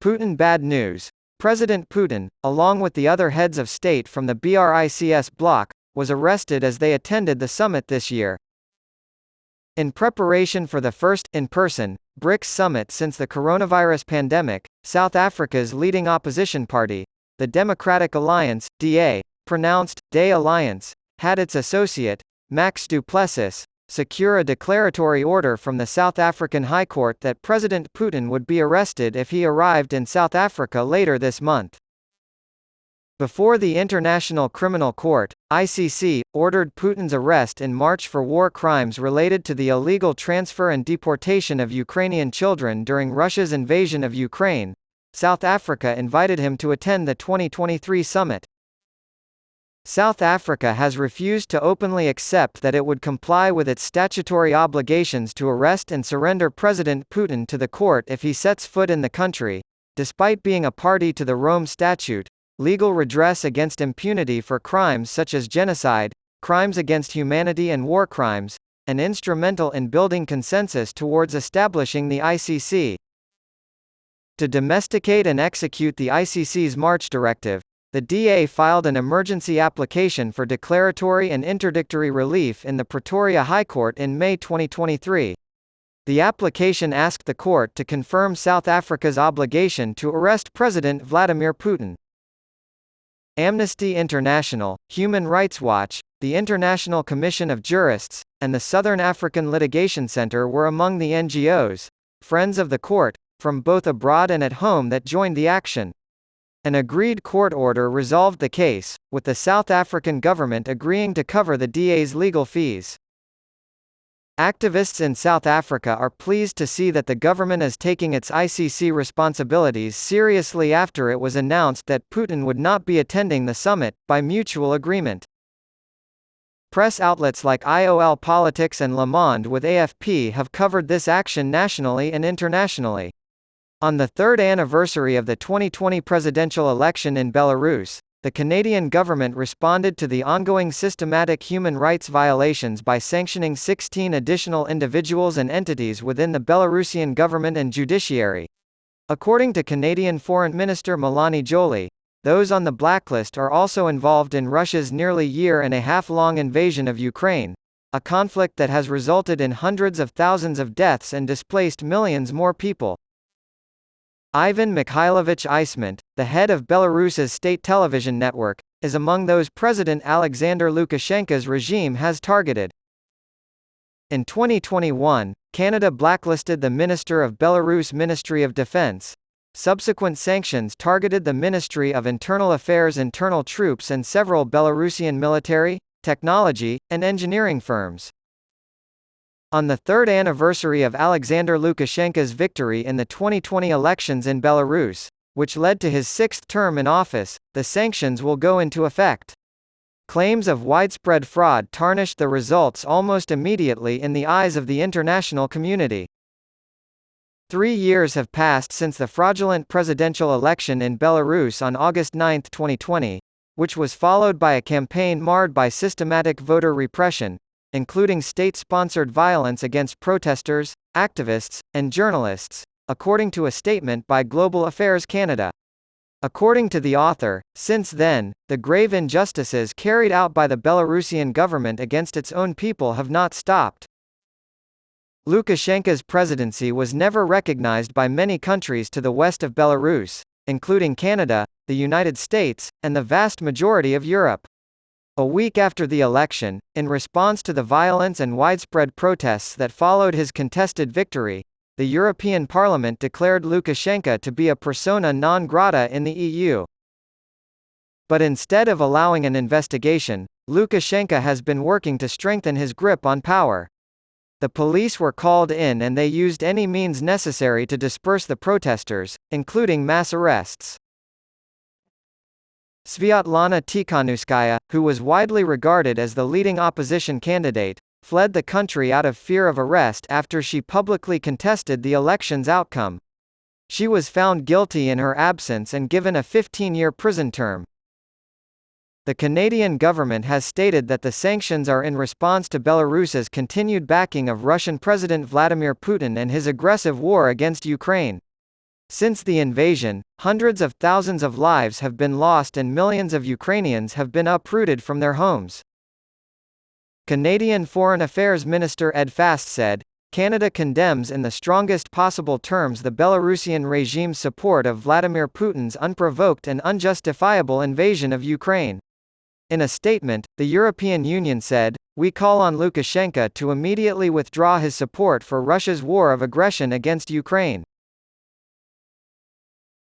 Putin bad news. President Putin, along with the other heads of state from the BRICS bloc, was arrested as they attended the summit this year. In preparation for the first, in-person, BRICS summit since the coronavirus pandemic, South Africa's leading opposition party, the Democratic Alliance, DA, pronounced, DE Alliance, had its associate, Max du Plessis, secure a declaratory order from the South African High Court that President Putin would be arrested if he arrived in South Africa later this month. Before the International Criminal Court, ICC, ordered Putin's arrest in March for war crimes related to the illegal transfer and deportation of Ukrainian children during Russia's invasion of Ukraine, South Africa invited him to attend the 2023 summit. South Africa has refused to openly accept that it would comply with its statutory obligations to arrest and surrender President Putin to the court if he sets foot in the country. Despite being a party to the Rome Statute, legal redress against impunity for crimes such as genocide, crimes against humanity and war crimes, and instrumental in building consensus towards establishing the ICC. To domesticate and execute the ICC's March Directive, the DA filed an emergency application for declaratory and interdictory relief in the Pretoria High Court in May 2023. The application asked the court to confirm South Africa's obligation to arrest President Vladimir Putin. Amnesty International, Human Rights Watch, the International Commission of Jurists, and the Southern African Litigation Center were among the NGOs, friends of the court, from both abroad and at home that joined the action. An agreed court order resolved the case, with the South African government agreeing to cover the DA's legal fees. Activists in South Africa are pleased to see that the government is taking its ICC responsibilities seriously after it was announced that Putin would not be attending the summit, by mutual agreement. Press outlets like IOL Politics and Le Monde with AFP have covered this action nationally and internationally. On the third anniversary of the 2020 presidential election in Belarus, the Canadian government responded to the ongoing systematic human rights violations by sanctioning 16 additional individuals and entities within the Belarusian government and judiciary. According to Canadian Foreign Minister Mélanie Joly, those on the blacklist are also involved in Russia's nearly year-and-a-half-long invasion of Ukraine, a conflict that has resulted in hundreds of thousands of deaths and displaced millions more people. Ivan Mikhailovich Isment, the head of Belarus's state television network, is among those President Alexander Lukashenko's regime has targeted. In 2021, Canada blacklisted the Minister of Belarus Ministry of Defense. Subsequent sanctions targeted the Ministry of Internal Affairs internal troops and several Belarusian military, technology, and engineering firms. On the third anniversary of Alexander Lukashenko's victory in the 2020 elections in Belarus, which led to his sixth term in office, the sanctions will go into effect. Claims of widespread fraud tarnished the results almost immediately in the eyes of the international community. 3 years have passed since the fraudulent presidential election in Belarus on August 9, 2020, which was followed by a campaign marred by systematic voter repression, including state-sponsored violence against protesters, activists, and journalists, according to a statement by Global Affairs Canada. According to the author, since then, the grave injustices carried out by the Belarusian government against its own people have not stopped. Lukashenko's presidency was never recognized by many countries to the west of Belarus, including Canada, the United States, and the vast majority of Europe. A week after the election, in response to the violence and widespread protests that followed his contested victory, the European Parliament declared Lukashenko to be a persona non grata in the EU. But instead of allowing an investigation, Lukashenko has been working to strengthen his grip on power. The police were called in and they used any means necessary to disperse the protesters, including mass arrests. Sviatlana Tikhanovskaya, who was widely regarded as the leading opposition candidate, fled the country out of fear of arrest after she publicly contested the election's outcome. She was found guilty in her absence and given a 15-year prison term. The Canadian government has stated that the sanctions are in response to Belarus's continued backing of Russian President Vladimir Putin and his aggressive war against Ukraine. Since the invasion, hundreds of thousands of lives have been lost and millions of Ukrainians have been uprooted from their homes. Canadian Foreign Affairs Minister Ed Fast said, Canada condemns in the strongest possible terms the Belarusian regime's support of Vladimir Putin's unprovoked and unjustifiable invasion of Ukraine. In a statement, the European Union said, "We call on Lukashenko to immediately withdraw his support for Russia's war of aggression against Ukraine."